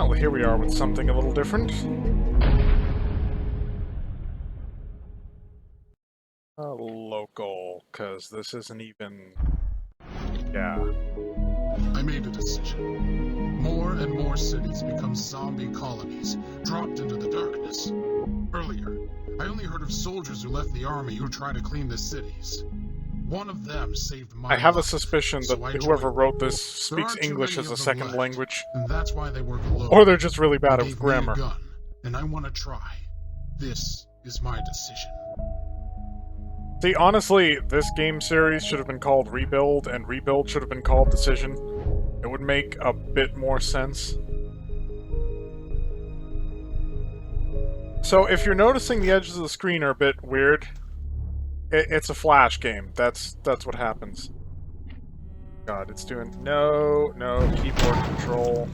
Well, here we are with something a little different. Local, because this isn't even... Yeah. I made a decision. More and more cities become zombie colonies, dropped into the darkness. Earlier, I only heard of soldiers who left the army who tried to clean the cities. One of them saved my I have a life, suspicion that so I whoever joined. wrote this There speaks aren't too English many as a of them second left, language. and that's why they work alone. Or they're just really bad They at gave grammar. me a gun, and I want to try. This is my decision. See, honestly, this game series should have been called Rebuild, and Rebuild should have been called Decision. It would make a bit more sense. So, if you're noticing the edges of the screen are a bit weird, it's a Flash game. That's what happens. God, it's doing... No, keyboard control.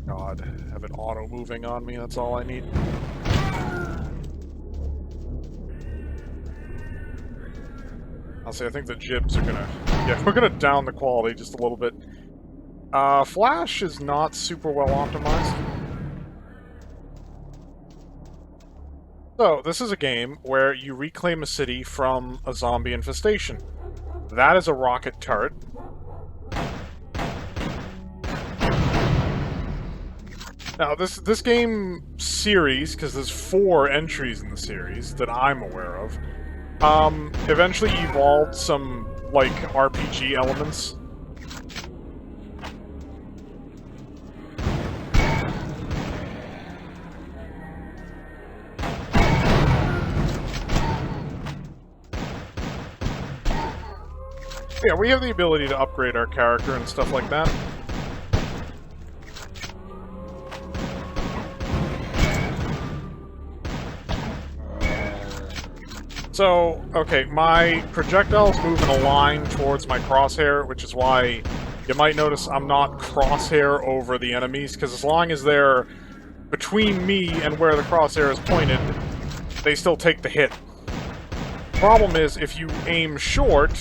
God, have it auto-moving on me, that's all I need. I'll say, I think the jibs are gonna... Yeah, we're gonna down the quality just a little bit. Flash is not super well optimized. So, this is a game where you reclaim a city from a zombie infestation. That is a rocket turret. Now, this game series, because there's 4 entries in the series that I'm aware of, eventually evolved some, like, RPG elements. Yeah, we have the ability to upgrade our character and stuff like that. So, okay, my projectiles move in a line towards my crosshair, which is why you might notice I'm not crosshair over the enemies, because as long as they're between me and where the crosshair is pointed, they still take the hit. Problem is, if you aim short,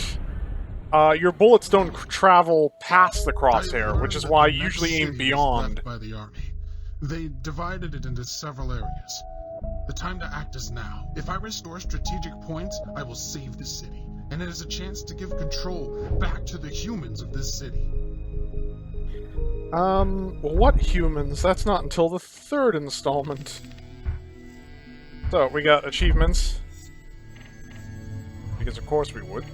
your bullets don't travel past the crosshair, which is why you usually aim beyond. By the army. They divided it into several areas. The time to act is now. If I restore strategic points, I will save the city, and it is a chance to give control back to the humans of this city. What humans? That's not until the 3rd installment. So, we got achievements. Because of course we would.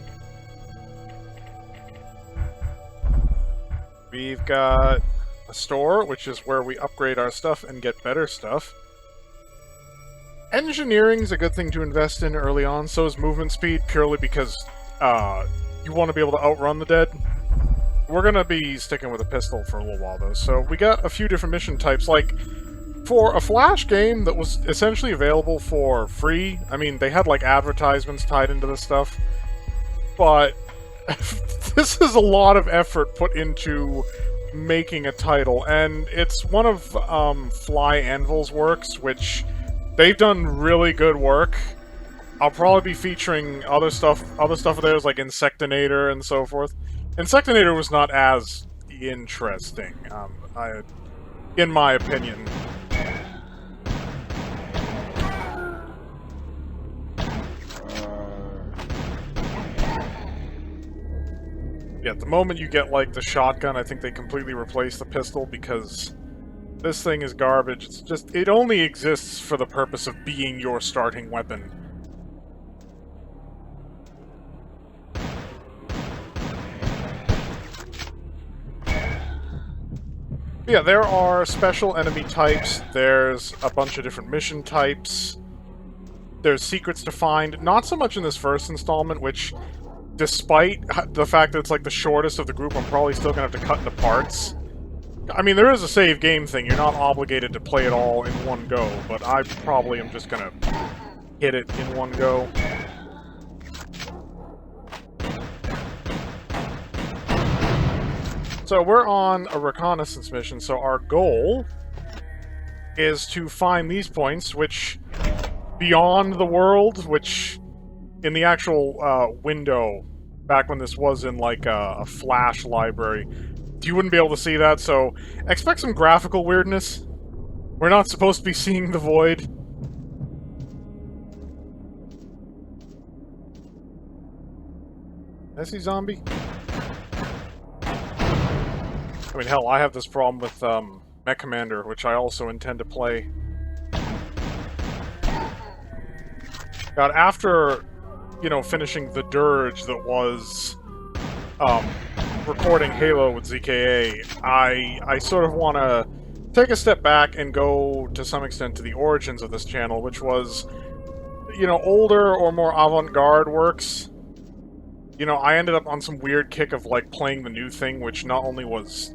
We've got a store, which is where we upgrade our stuff and get better stuff. Engineering's a good thing to invest in early on, so is movement speed, purely because you want to be able to outrun the dead. We're gonna be sticking with a pistol for a little while, though. So we got a few different mission types. Like, for a Flash game that was essentially available for free, I mean, they had, like, advertisements tied into this stuff, but this is a lot of effort put into making a title, and it's one of Fly Anvil's works, which they've done really good work. I'll probably be featuring other stuff of theirs, like Insectinator and so forth. Insectinator was not as interesting, in my opinion. Yeah, the moment you get, like, the shotgun, I think they completely replace the pistol, because this thing is garbage. It's just, it only exists for the purpose of being your starting weapon. Yeah, there are special enemy types, there's a bunch of different mission types, there's secrets to find, not so much in this first installment, which, despite the fact that it's like the shortest of the group, I'm probably still gonna have to cut into parts. I mean, there is a save game thing, you're not obligated to play it all in one go, but I probably am just gonna hit it in one go. So we're on a reconnaissance mission, so our goal is to find these points, which, beyond the world, which, in the actual window, back when this was in, like, a Flash library, you wouldn't be able to see that, so expect some graphical weirdness. We're not supposed to be seeing the void. I see zombie? I mean, hell, I have this problem with Mech Commander, which I also intend to play. God, after, you know, finishing the dirge that was recording Halo with ZKA, I sort of want to take a step back and go, to some extent, to the origins of this channel, which was, you know, older or more avant-garde works. You know, I ended up on some weird kick of, like, playing the new thing, which not only was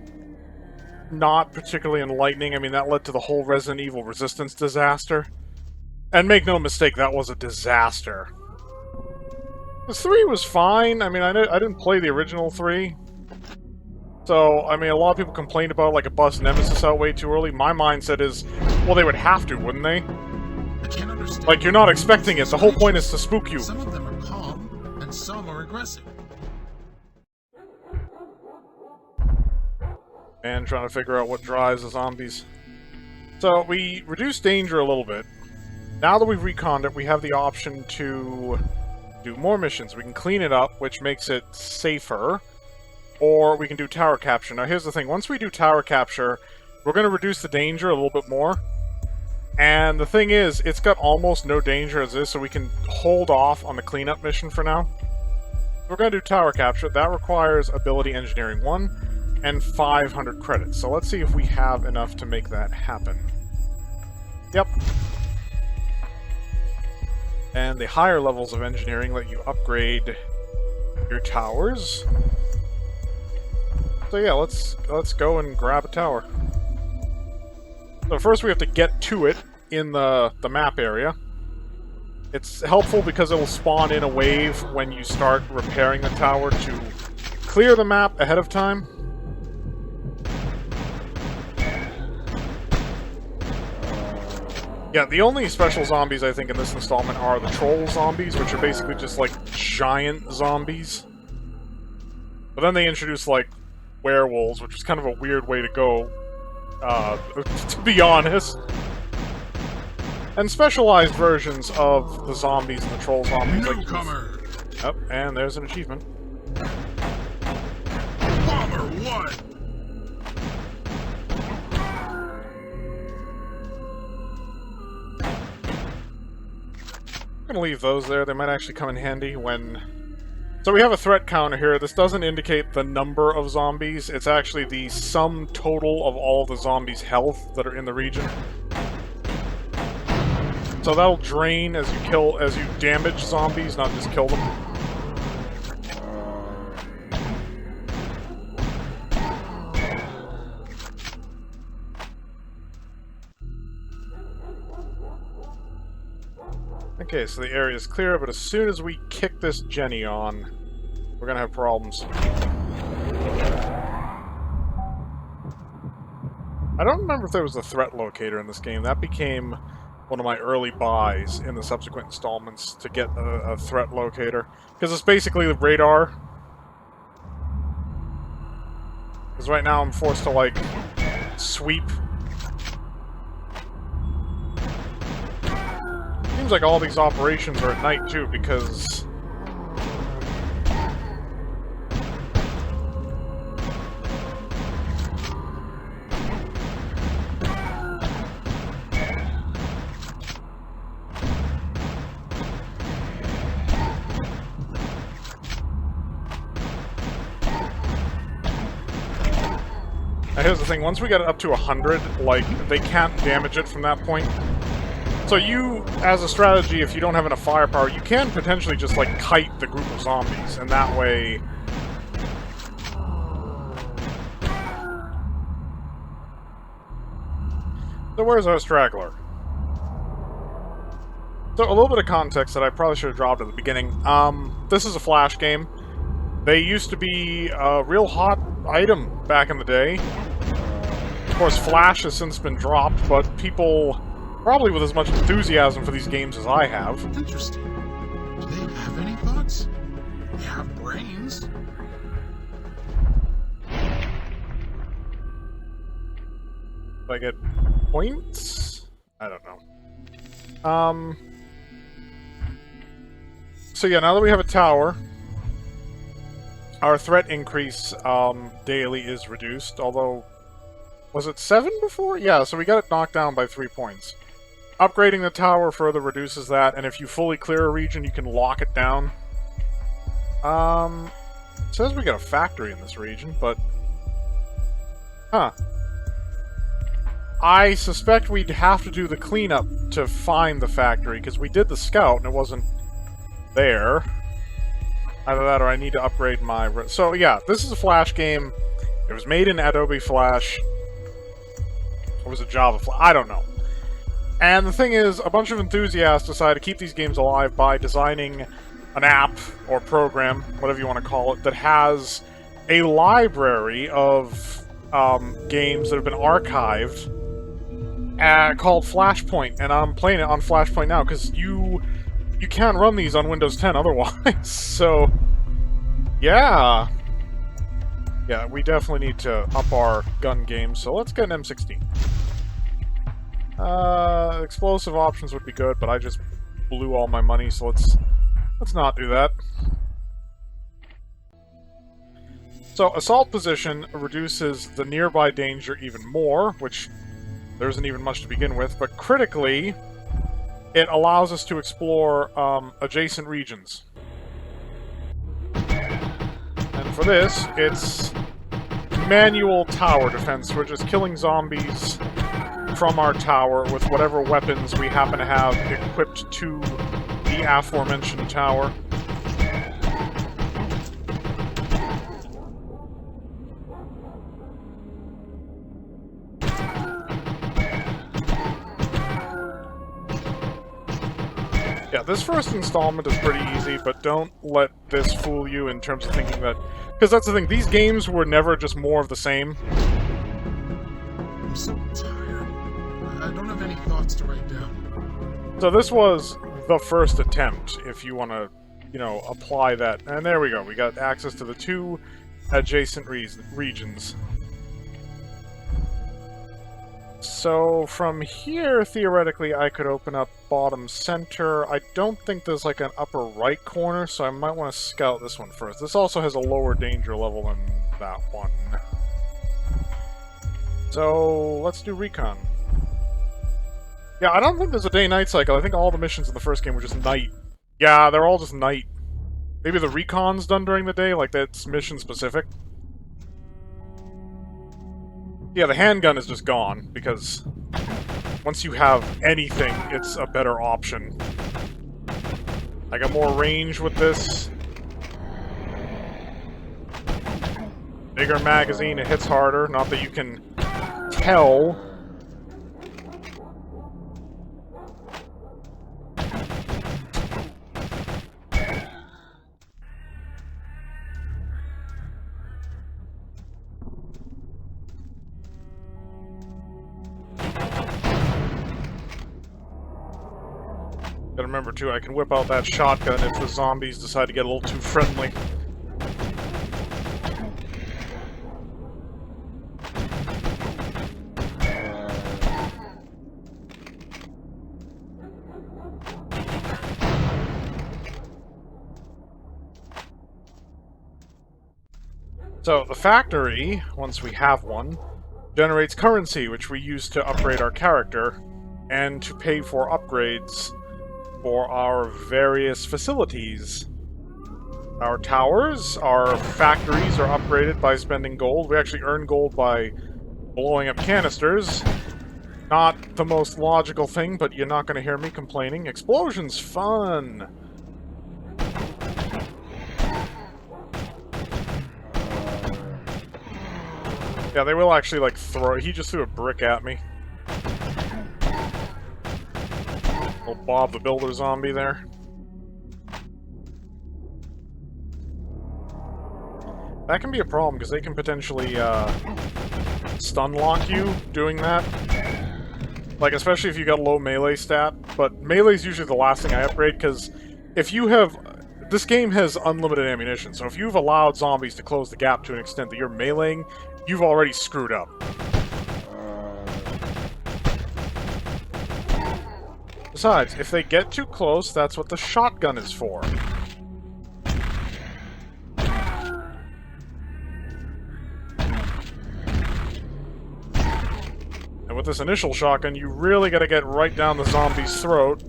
not particularly enlightening, I mean, that led to the whole Resident Evil Resistance disaster. And make no mistake, that was a disaster. The 3 was fine. I mean, I didn't play the original 3. So, I mean, a lot of people complained about, like, a bust Nemesis out way too early. My mindset is, well, they would have to, wouldn't they? I can't understand. Like, you're not expecting it. The whole point is to spook you. Some of them are calm, and some are aggressive. And trying to figure out what drives the zombies. So, we reduced danger a little bit. Now that we've reconned it, we have the option to do more missions. We can clean it up, which makes it safer, or we can do tower capture. Now, here's the thing. Once we do tower capture, we're going to reduce the danger a little bit more. And the thing is, it's got almost no danger as is, so we can hold off on the cleanup mission for now. We're going to do tower capture. That requires Ability Engineering 1 and 500 credits. So let's see if we have enough to make that happen. Yep. And the higher levels of engineering let you upgrade your towers. So yeah, let's go and grab a tower. So first we have to get to it in the map area. It's helpful because it will spawn in a wave when you start repairing the tower to clear the map ahead of time. Yeah, the only special zombies I think in this installment are the troll zombies, which are basically just like giant zombies. But then they introduce like werewolves, which is kind of a weird way to go, to be honest. And specialized versions of the zombies and the troll zombies. Newcomer! Like, yep, and there's an achievement. Bomber 1! I'm gonna leave those there. They might actually come in handy when... So we have a threat counter here. This doesn't indicate the number of zombies. It's actually the sum total of all the zombies' health that are in the region. So that'll drain as you damage zombies, not just kill them. Okay, so the area is clear, but as soon as we kick this Jenny on, we're gonna have problems. I don't remember if there was a threat locator in this game. That became one of my early buys in the subsequent installments to get a threat locator. Because it's basically the radar. Because right now I'm forced to, like, sweep. Seems like all these operations are at night, too, because... Now, here's the thing, once we get it up to 100, like, they can't damage it from that point. So you, as a strategy, if you don't have enough firepower, you can potentially just, like, kite the group of zombies, and that way... So where's our straggler? So a little bit of context that I probably should have dropped at the beginning. This is a Flash game. They used to be a real hot item back in the day. Of course, Flash has since been dropped, but people... probably with as much enthusiasm for these games as I have. Interesting. Do they have any thoughts? They have brains. Do I get points? I don't know. So yeah, now that we have a tower, our threat increase daily is reduced, although... Was it 7 before? Yeah, so we got it knocked down by 3 points. Upgrading the tower further reduces that, and if you fully clear a region, you can lock it down. It says we got a factory in this region, but... Huh. I suspect we'd have to do the cleanup to find the factory, because we did the scout and it wasn't there. Either that or I need to upgrade my... So yeah, this is a Flash game. It was made in Adobe Flash. Or was it Java Flash? I don't know. And the thing is, a bunch of enthusiasts decided to keep these games alive by designing an app, or program, whatever you want to call it, that has a library of games that have been archived called Flashpoint. And I'm playing it on Flashpoint now, because you can't run these on Windows 10 otherwise. So, yeah. Yeah, we definitely need to up our gun game, so let's get an M16. Explosive options would be good, but I just blew all my money, so let's not do that. So, assault position reduces the nearby danger even more, which there isn't even much to begin with, but critically, it allows us to explore adjacent regions. And for this, it's manual tower defense. We're just killing zombies from our tower with whatever weapons we happen to have equipped to the aforementioned tower. Yeah, this first installment is pretty easy, but don't let this fool you in terms of thinking that... Because that's the thing, these games were never just more of the same. I'm so tired. I don't have any thoughts to write down. So this was the first attempt, if you want to, you know, apply that. And there we go, we got access to the 2 adjacent regions. So from here, theoretically, I could open up bottom center. I don't think there's like an upper right corner, so I might want to scout this one first. This also has a lower danger level than that one. So let's do recon. Yeah, I don't think there's a day-night cycle. I think all the missions in the first game were just night. Yeah, they're all just night. Maybe the recon's done during the day, like that's mission-specific. Yeah, the handgun is just gone, because once you have anything, it's a better option. I got more range with this. Bigger magazine, it hits harder. Not that you can tell. Gotta remember too, I can whip out that shotgun if the zombies decide to get a little too friendly. So, the factory, once we have one, generates currency, which we use to upgrade our character, and to pay for upgrades for our various facilities. Our towers, our factories are upgraded by spending gold. We actually earn gold by blowing up canisters. Not the most logical thing, but you're not going to hear me complaining. Explosions, fun! Yeah, they will actually, like, throw... He just threw a brick at me. Little Bob the Builder zombie there. That can be a problem, because they can potentially, stun lock you doing that. Like, especially if you got low melee stat. But melee's usually the last thing I upgrade, because if you have... This game has unlimited ammunition, so if you've allowed zombies to close the gap to an extent that you're meleeing, you've already screwed up. Besides, if they get too close, that's what the shotgun is for. And with this initial shotgun, you really gotta get right down the zombie's throat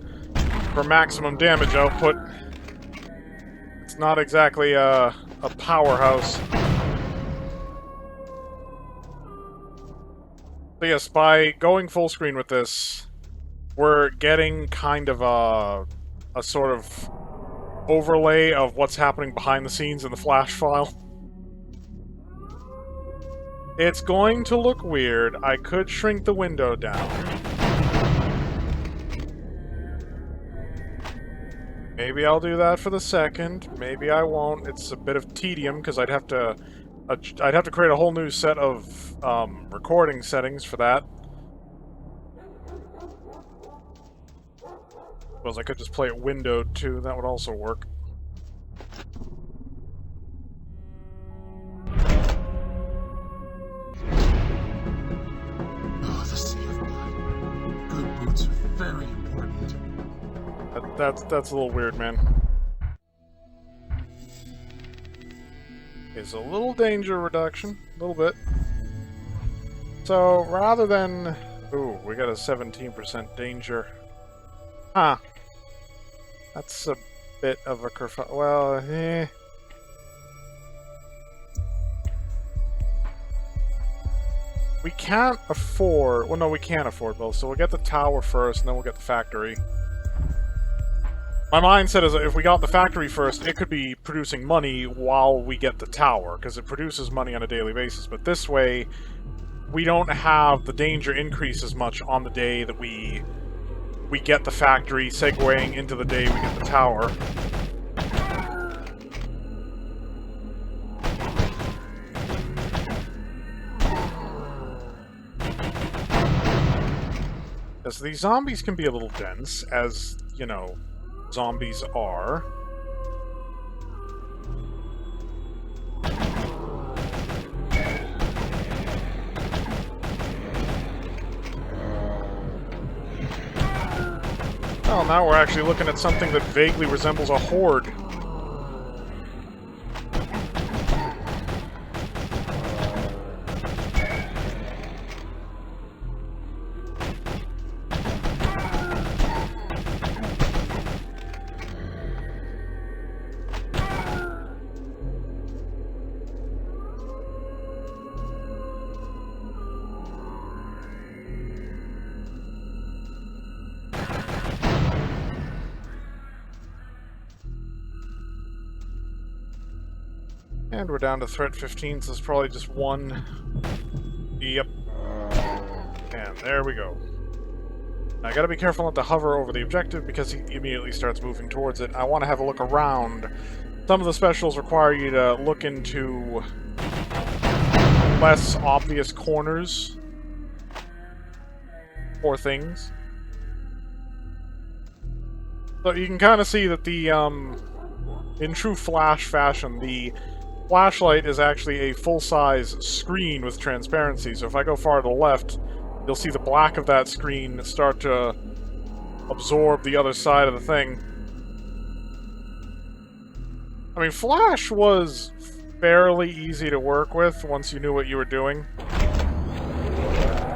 for maximum damage output. It's not exactly a powerhouse. So yes, by going full screen with this, we're getting kind of a sort of overlay of what's happening behind the scenes in the Flash file. It's going to look weird. I could shrink the window down. Maybe I'll do that for the second. Maybe I won't. It's a bit of tedium because I'd have to create a whole new set of recording settings for that. Suppose I could just play it windowed too. That would also work. Oh, the sea of blood. Good boots are very important. That's a little weird, man. Is a little danger reduction, a little bit. So rather than, ooh, we got a 17% danger. Huh. That's a bit of a kerfuffle. Well, eh. We can't afford... Well, no, we can't afford both, so we'll get the tower first, and then we'll get the factory. My mindset is that if we got the factory first, it could be producing money while we get the tower, because it produces money on a daily basis. But this way, we don't have the danger increase as much on the day that we get the factory, segueing into the day we get the tower. As these zombies can be a little dense, as, you know, zombies are. Well, now we're actually looking at something that vaguely resembles a horde. And we're down to threat 15, so it's probably just one. Yep. And there we go. Now, I gotta be careful not to hover over the objective because he immediately starts moving towards it. I want to have a look around. Some of the specials require you to look into less obvious corners or things. So you can kind of see that the, in true Flash fashion, the flashlight is actually a full-size screen with transparency, so if I go far to the left, you'll see the black of that screen start to absorb the other side of the thing. I mean, Flash was fairly easy to work with once you knew what you were doing.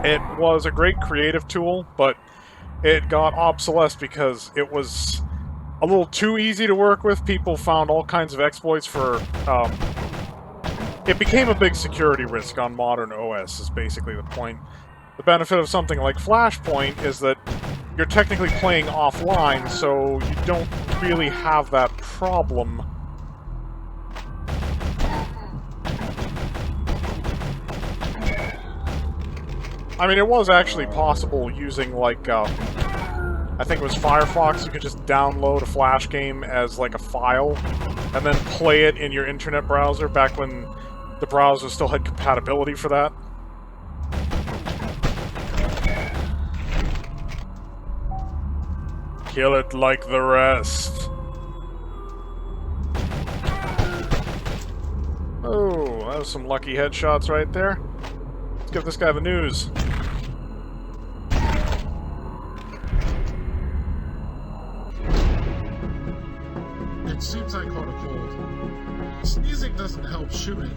It was a great creative tool, but it got obsolesced because it was a little too easy to work with. People found all kinds of exploits for, it became a big security risk on modern OS, is basically the point. The benefit of something like Flashpoint is that you're technically playing offline, so you don't really have that problem. I mean, it was actually possible using, like, I think it was Firefox. You could just download a Flash game as, like, a file, and then play it in your internet browser back when the browser still had compatibility for that. Kill it like the rest. Oh, that was some lucky headshots right there. Let's give this guy the news. It seems I caught a cold. Sneezing doesn't help shooting.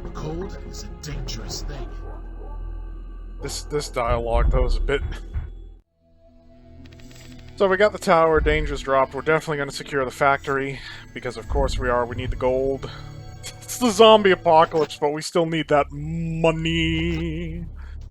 A cold is a dangerous thing. This dialogue, though, is a bit... So we got the tower, danger's dropped. We're definitely going to secure the factory, because of course we are. We need the gold. It's the zombie apocalypse, but we still need that money.